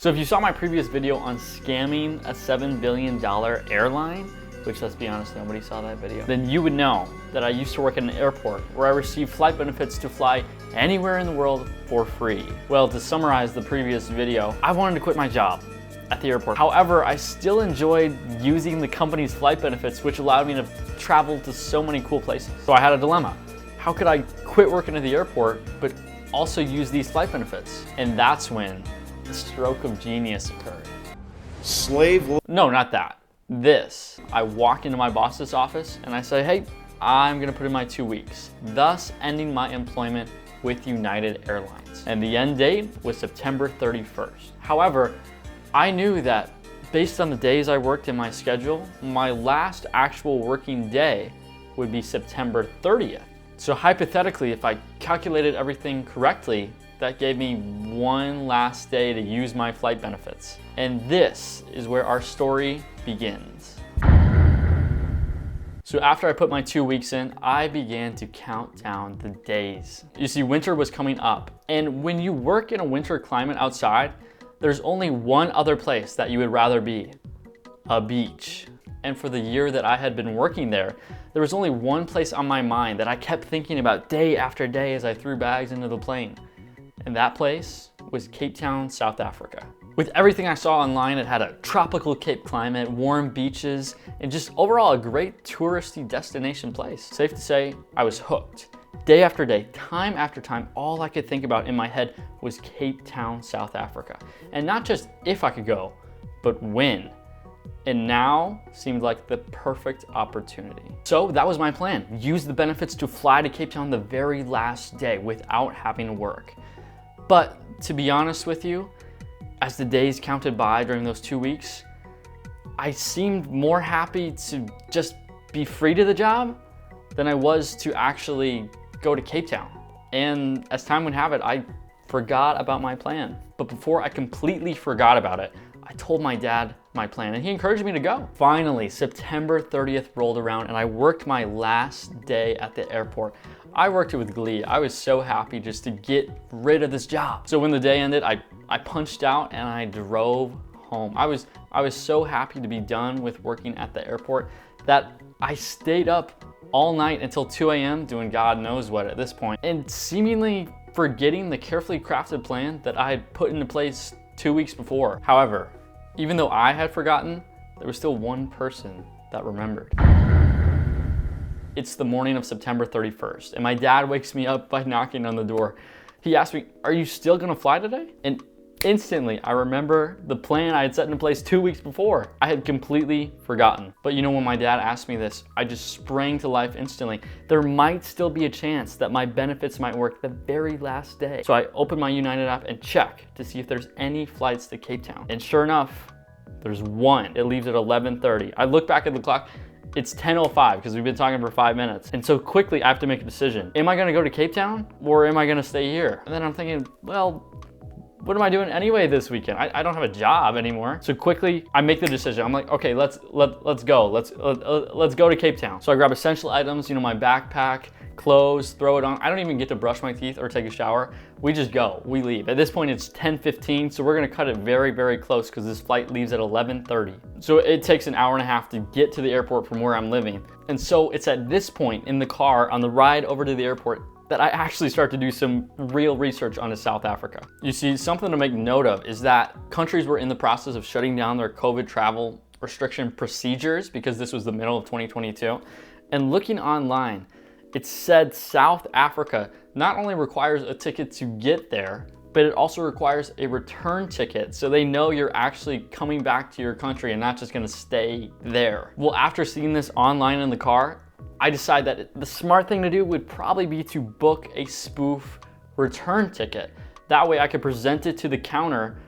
So if you saw my previous video on scamming a $7 billion airline, which let's be honest, nobody saw that video, then you would know that I used to work at an airport where I received flight benefits to fly anywhere in the world for free. Well, to summarize the previous video, I wanted to quit my job at the airport. However, I still enjoyed using the company's flight benefits, which allowed me to travel to so many cool places. So I had a dilemma. How could I quit working at the airport, but also use these flight benefits? And that's when the stroke of genius occurred. No, not that. This. I walk into my boss's office and I say, hey, I'm gonna put in my 2 weeks, thus ending my employment with United Airlines. And the end date was September 31st. However, I knew that based on the days I worked in my schedule, my last actual working day would be September 30th. So hypothetically, if I calculated everything correctly, that gave me one last day to use my flight benefits. And this is where our story begins. So after I put my 2 weeks in, I began to count down the days. You see, winter was coming up. And when you work in a winter climate outside, there's only one other place that you would rather be: a beach. And for the year that I had been working there was only one place on my mind that I kept thinking about day after day as I threw bags into the plane. And that place was Cape Town, South Africa. With everything I saw online, it had a tropical Cape climate, warm beaches, and just overall a great touristy destination place. Safe to say, I was hooked. Day after day, time after time, all I could think about in my head was Cape Town, South Africa. And not just if I could go, but when. And now seemed like the perfect opportunity. So that was my plan. Use the benefits to fly to Cape Town the very last day without having to work. But to be honest with you, as the days counted by during those 2 weeks, I seemed more happy to just be free to the job than I was to actually go to Cape Town. And as time would have it, I forgot about my plan. But before I completely forgot about it, I told my dad my plan and he encouraged me to go. Finally, September 30th rolled around and I worked my last day at the airport. I worked it with glee. I was so happy just to get rid of this job. So when the day ended, I punched out and I drove home. I was so happy to be done with working at the airport that I stayed up all night until 2 a.m. doing God knows what at this point, and seemingly forgetting the carefully crafted plan that I had put into place 2 weeks before. However, even though I had forgotten, there was still one person that remembered. It's the morning of September 31st, and my dad wakes me up by knocking on the door. He asked me, "Are you still gonna fly today?" And instantly, I remember the plan I had set into place 2 weeks before. I had completely forgotten. But you know, when my dad asked me this, I just sprang to life instantly. There might still be a chance that my benefits might work the very last day. So I opened my United app and check to see if there's any flights to Cape Town. And sure enough, there's one. It leaves at 11:30. I look back at the clock. It's 10:05 because we've been talking for 5 minutes. And so quickly I have to make a decision. Am I gonna go to Cape Town or am I gonna stay here? And then I'm thinking, well, what am I doing anyway this weekend? I don't have a job anymore. So quickly I make the decision. I'm like, okay, let's go. Let's go to Cape Town. So I grab essential items, you know, my backpack, clothes, throw it on. I don't even get to brush my teeth or take a shower. We just go, we leave. At this point it's 10:15, so we're gonna cut it very, very close because this flight leaves at 11:30. So it takes an hour and a half to get to the airport from where I'm living. And so it's at this point in the car on the ride over to the airport that I actually start to do some real research onto South Africa. You see, something to make note of is that countries were in the process of shutting down their COVID travel restriction procedures because this was the middle of 2022. And looking online, it said South Africa not only requires a ticket to get there, but it also requires a return ticket so they know you're actually coming back to your country and not just gonna stay there. Well, after seeing this online in the car, I decided that the smart thing to do would probably be to book a spoof return ticket. That way I could present it to the counter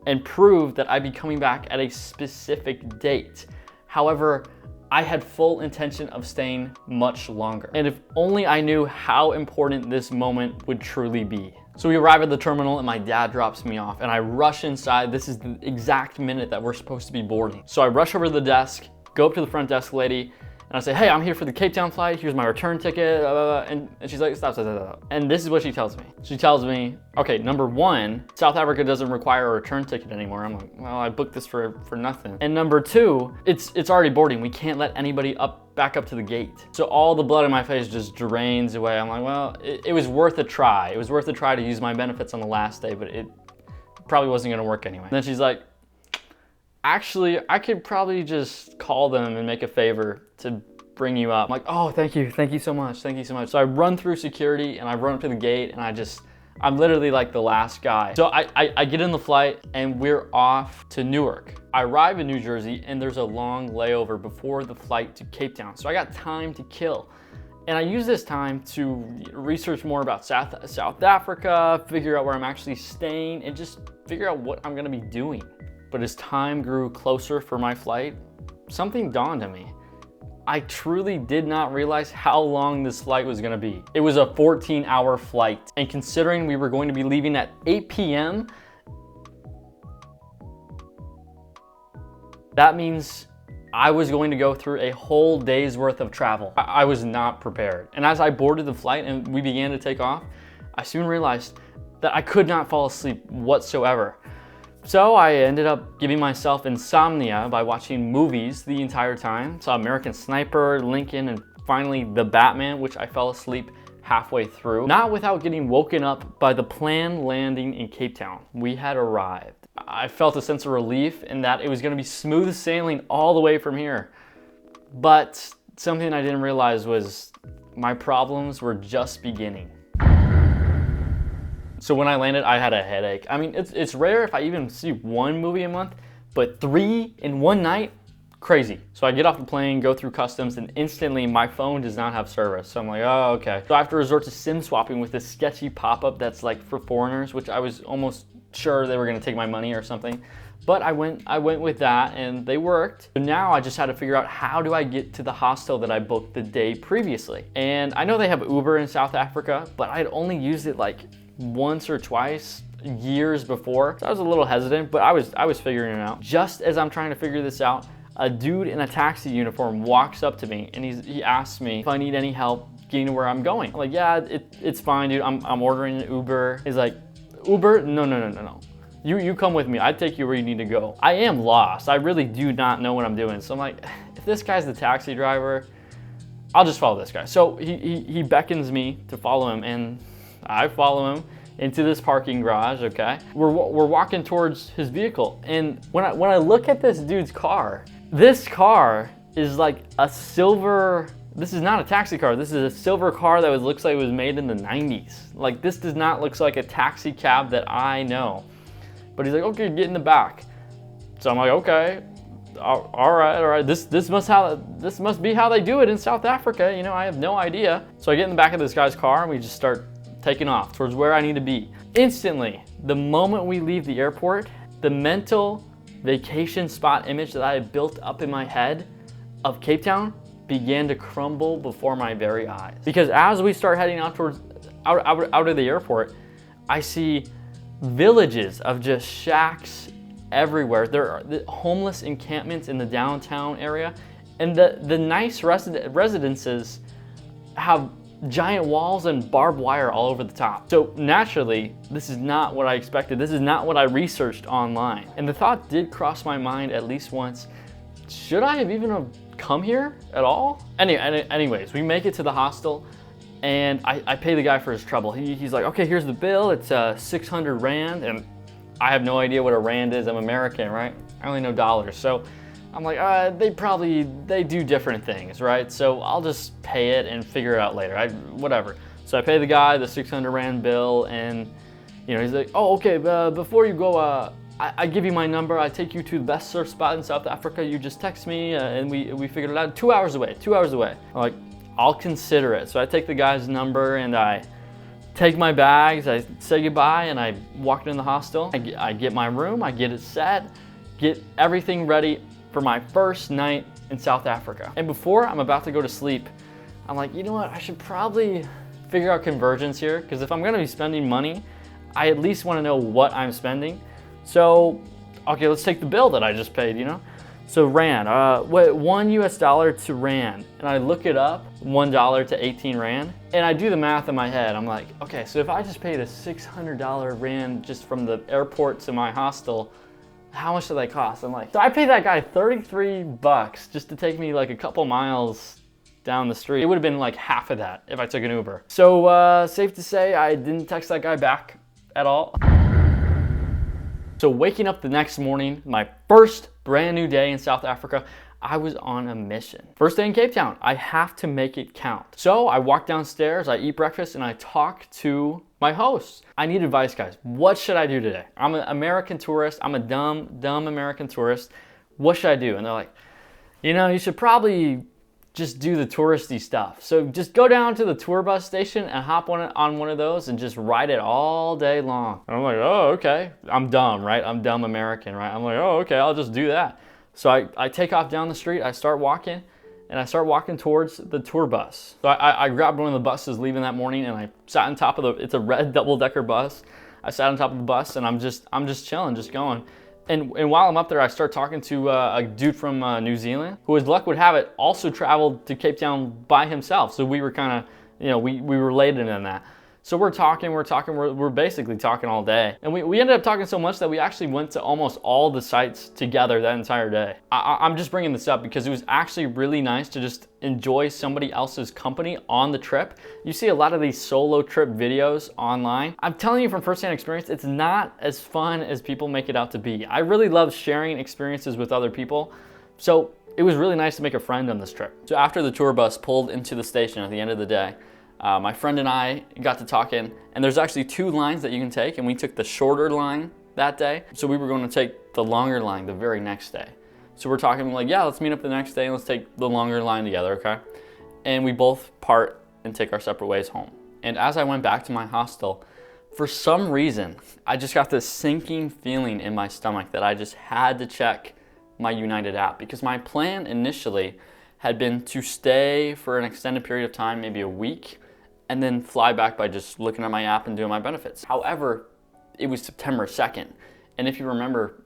and prove that I'd be coming back at a specific date. However, I had full intention of staying much longer. And if only I knew how important this moment would truly be. So we arrive at the terminal and my dad drops me off and I rush inside. This is the exact minute that we're supposed to be boarding. So I rush over to the desk, go up to the front desk lady, And I say, hey, I'm here for the Cape Town flight. Here's my return ticket. Blah, blah, blah. And she's like, stop, stop, stop, stop. And this is what she tells me. She tells me, okay, number one, South Africa doesn't require a return ticket anymore. I'm like, well, I booked this for nothing. And number two, it's already boarding. We can't let anybody back up to the gate. So all the blood in my face just drains away. I'm like, well, it was worth a try. It was worth a try to use my benefits on the last day, but it probably wasn't gonna work anyway. And then she's like, actually, I could probably just call them and make a favor to bring you up. I'm like, oh, thank you so much, thank you so much. So I run through security and I run up to the gate and I'm literally like the last guy. So I get in the flight and we're off to Newark. I arrive in New Jersey and there's a long layover before the flight to Cape Town. So I got time to kill. And I use this time to research more about South Africa, figure out where I'm actually staying, and just figure out what I'm gonna be doing. But as time grew closer for my flight, something dawned on me. I truly did not realize how long this flight was gonna be. It was a 14-hour flight. And considering we were going to be leaving at 8 p.m., that means I was going to go through a whole day's worth of travel. I was not prepared. And as I boarded the flight and we began to take off, I soon realized that I could not fall asleep whatsoever. So I ended up giving myself insomnia by watching movies the entire time. Saw American Sniper, Lincoln, and finally The Batman, which I fell asleep halfway through. Not without getting woken up by the planned landing in Cape Town. We had arrived. I felt a sense of relief in that it was gonna be smooth sailing all the way from here. But something I didn't realize was my problems were just beginning. So when I landed, I had a headache. I mean, it's rare if I even see one movie a month, but 3 in one night, crazy. So I get off the plane, go through customs, and instantly my phone does not have service. So I'm like, oh, okay. So I have to resort to SIM swapping with this sketchy pop-up that's like for foreigners, which I was almost sure they were gonna take my money or something. But I went with that and they worked. So now I just had to figure out, how do I get to the hostel that I booked the day previously? And I know they have Uber in South Africa, but I'd only used it like once or twice years before. So I was a little hesitant, but I was figuring it out. Just as I'm trying to figure this out, a dude in a taxi uniform walks up to me and he asks me if I need any help getting to where I'm going. I'm like, yeah, it's fine, dude. I'm ordering an Uber. He's like, Uber? No. You come with me. I'd take you where you need to go. I am lost. I really do not know what I'm doing. So I'm like, if this guy's the taxi driver, I'll just follow this guy. So he beckons me to follow him, and I follow him into this parking garage, okay? We're walking towards his vehicle, and when I look at this dude's car, this car is like a silver, this is not a taxi car, this is a silver car that looks like it was made in the 90s. Like, this does not look like a taxi cab that I know. But he's like, okay, get in the back. So I'm like, okay, all right. This must be how they do it in South Africa. You know, I have no idea. So I get in the back of this guy's car and we just start taking off towards where I need to be. Instantly, the moment we leave the airport, the mental vacation spot image that I had built up in my head of Cape Town began to crumble before my very eyes. Because as we start heading out towards out of the airport, I see villages of just shacks everywhere. There are homeless encampments in the downtown area, and the nice residences have giant walls and barbed wire all over the top. So naturally, this is not what I expected. This is not what I researched online. And the thought did cross my mind at least once, should I have even come here at all? Anyways, we make it to the hostel, and I pay the guy for his trouble. He's like, okay, here's the bill. It's 600 Rand, and I have no idea what a Rand is. I'm American, right? I only know dollars. So I'm like, they do different things, right? So I'll just pay it and figure it out later, whatever. So I pay the guy the 600 Rand bill, and you know, he's like, oh, okay, before you go, I give you my number. I take you to the best surf spot in South Africa. You just text me, and we figured it out. 2 hours away. I'm like, I'll consider it. So I take the guy's number and I take my bags, I say goodbye, and I walk in the hostel. I get my room, I get it set, get everything ready for my first night in South Africa. And before I'm about to go to sleep, I'm like, you know what? I should probably figure out conversions here, because if I'm gonna be spending money, I at least wanna know what I'm spending. So, okay, let's take the bill that I just paid, you know? So Rand, $1 US to Rand, and I look it up, $1 to 18 Rand, and I do the math in my head. I'm like, okay, so if I just paid a $600 Rand just from the airport to my hostel, how much did that cost? I'm like, so I paid that guy 33 bucks just to take me like a couple miles down the street. It would have been like half of that if I took an Uber. So safe to say, I didn't text that guy back at all. So waking up the next morning, my first brand new day in South Africa, I was on a mission. First day in Cape Town, I have to make it count. So I walk downstairs, I eat breakfast, and I talk to my hosts. I need advice, guys. What should I do today? I'm an American tourist. I'm a dumb American tourist. What should I do? And they're like, you should probably just do the touristy stuff. So just go down to the tour bus station and hop on one of those and just ride it all day long. And I'm like, oh, okay. I'm dumb, right? I'm dumb American, right? I'm like, oh, okay, I'll just do that. So I take off down the street, I start walking, and I start walking towards the tour bus. So I grabbed one of the buses leaving that morning, and I sat on top of it's a red double-decker bus. I sat on top of the bus, and I'm just chilling, just going. And while I'm up there, I start talking to a dude from New Zealand, who, as luck would have it, also traveled to Cape Town by himself. So we were kind of, we related in that. So we're basically talking all day. And we ended up talking so much that we actually went to almost all the sites together that entire day. I'm just bringing this up because it was actually really nice to just enjoy somebody else's company on the trip. You see a lot of these solo trip videos online. I'm telling you from firsthand experience, it's not as fun as people make it out to be. I really love sharing experiences with other people. So it was really nice to make a friend on this trip. So after the tour bus pulled into the station at the end of the day, my friend and I got to talking, and there's actually 2 lines that you can take, and we took the shorter line that day. So we were going to take the longer line the very next day. So we're talking like, yeah, let's meet up the next day and let's take the longer line together, okay? And we both part and take our separate ways home. And as I went back to my hostel, for some reason, I just got this sinking feeling in my stomach that I just had to check my United app, because my plan initially had been to stay for an extended period of time, maybe a week, and then fly back by just looking at my app and doing my benefits. However, it was September 2nd. And if you remember,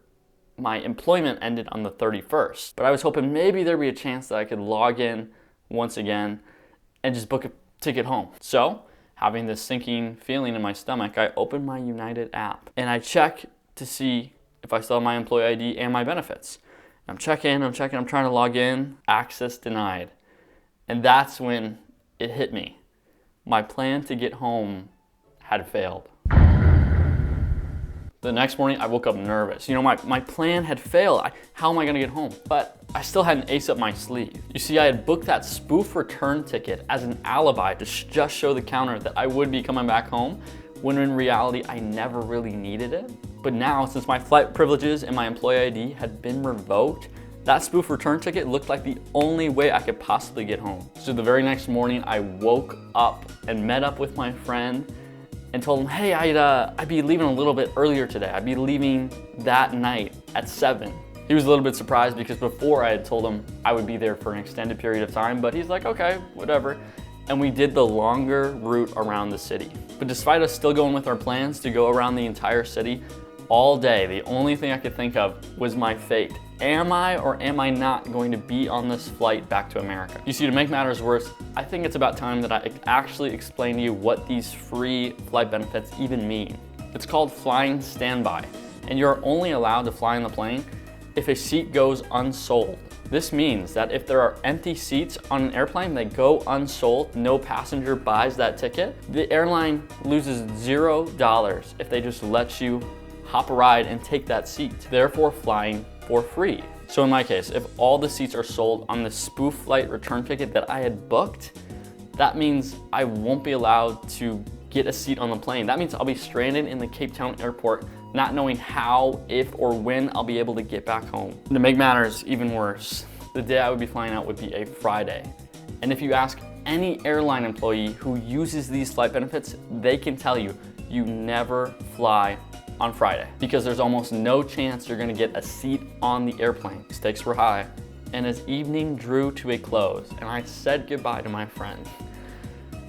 my employment ended on the 31st. But I was hoping maybe there'd be a chance that I could log in once again and just book a ticket home. So, having this sinking feeling in my stomach, I opened my United app and I check to see if I still have my employee ID and my benefits. I'm checking, I'm trying to log in, access denied. And that's when it hit me. My plan to get home had failed. The next morning, I woke up nervous. My plan had failed. How am I gonna get home? But I still had an ace up my sleeve. You see, I had booked that spoof return ticket as an alibi to just show the counter that I would be coming back home, when in reality, I never really needed it. But now, since my flight privileges and my employee ID had been revoked, that spoof return ticket looked like the only way I could possibly get home. So the very next morning, I woke up and met up with my friend and told him, hey, I'd be leaving a little bit earlier today. I'd be leaving that night at 7. He was a little bit surprised because before I had told him I would be there for an extended period of time, but he's like, okay, whatever. And we did the longer route around the city. But despite us still going with our plans to go around the entire city all day, the only thing I could think of was my fate. Am I or am I not going to be on this flight back to America? You see, to make matters worse, I think it's about time that I actually explain to you what these free flight benefits even mean. It's called flying standby, and you're only allowed to fly in the plane if a seat goes unsold. This means that if there are empty seats on an airplane that go unsold, no passenger buys that ticket, the airline loses $0 if they just let you hop a ride and take that seat, therefore flying for free. So in my case, if all the seats are sold on the spoof flight return ticket that I had booked, that means I won't be allowed to get a seat on the plane. That means I'll be stranded in the Cape Town airport, not knowing how, if, or when I'll be able to get back home. And to make matters even worse, the day I would be flying out would be a Friday. And if you ask any airline employee who uses these flight benefits, they can tell you, you never fly on Friday because there's almost no chance you're gonna get a seat on the airplane. Stakes were high. And as evening drew to a close and I said goodbye to my friend,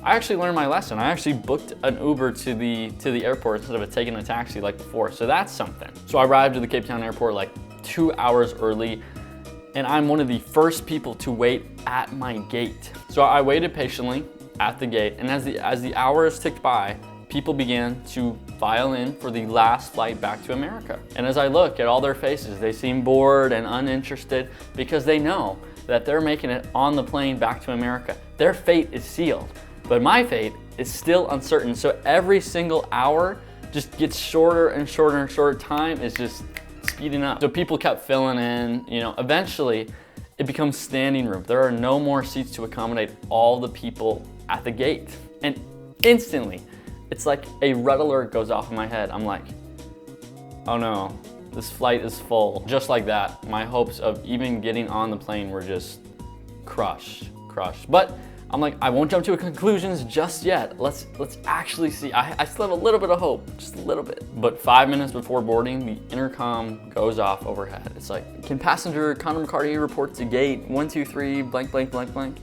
I actually learned my lesson. I actually booked an Uber to the airport instead of taking a taxi like before. So that's something. So I arrived at the Cape Town airport like 2 hours early, and I'm one of the first people to wait at my gate. So I waited patiently at the gate, and as the hours ticked by, people began to file in for the last flight back to America. And as I look at all their faces, they seem bored and uninterested because they know that they're making it on the plane back to America. Their fate is sealed, but my fate is still uncertain. So every single hour just gets shorter and shorter and shorter. Time is just speeding up. So people kept filling in, eventually it becomes standing room. There are no more seats to accommodate all the people at the gate. And instantly, it's like a red alert goes off in my head. I'm like, oh no, this flight is full. Just like that, my hopes of even getting on the plane were just crushed. But I'm like, I won't jump to conclusions just yet. Let's actually see. I still have a little bit of hope, just a little bit. But 5 minutes before boarding, the intercom goes off overhead. It's like, can passenger Connor McCarty report to gate 123 blank blank blank blank?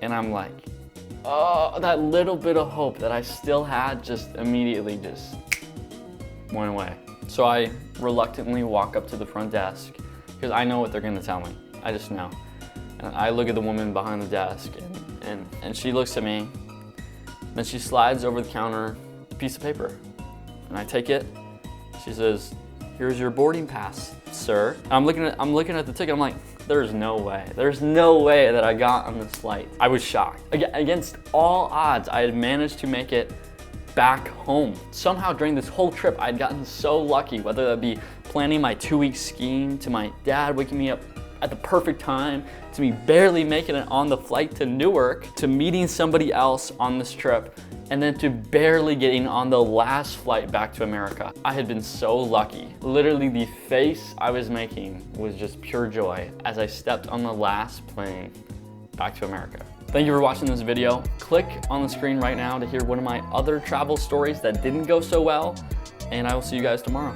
And I'm like, oh, that little bit of hope that I still had just immediately just went away. So I reluctantly walk up to the front desk because I know what they're gonna tell me. I just know. And I look at the woman behind the desk and she looks at me. Then she slides over the counter a piece of paper. And I take it. She says, "Here's your boarding pass, sir." And I'm looking at the ticket. I'm like, there's no way. There's no way that I got on this flight. I was shocked. Against all odds, I had managed to make it back home. Somehow during this whole trip, I'd gotten so lucky, whether that be planning my 2-week skiing, to my dad waking me up at the perfect time, to me barely making it on the flight to Newark, to meeting somebody else on this trip, and then to barely getting on the last flight back to America. I had been so lucky. Literally the face I was making was just pure joy as I stepped on the last plane back to America. Thank you for watching this video. Click on the screen right now to hear one of my other travel stories that didn't go so well, and I will see you guys tomorrow.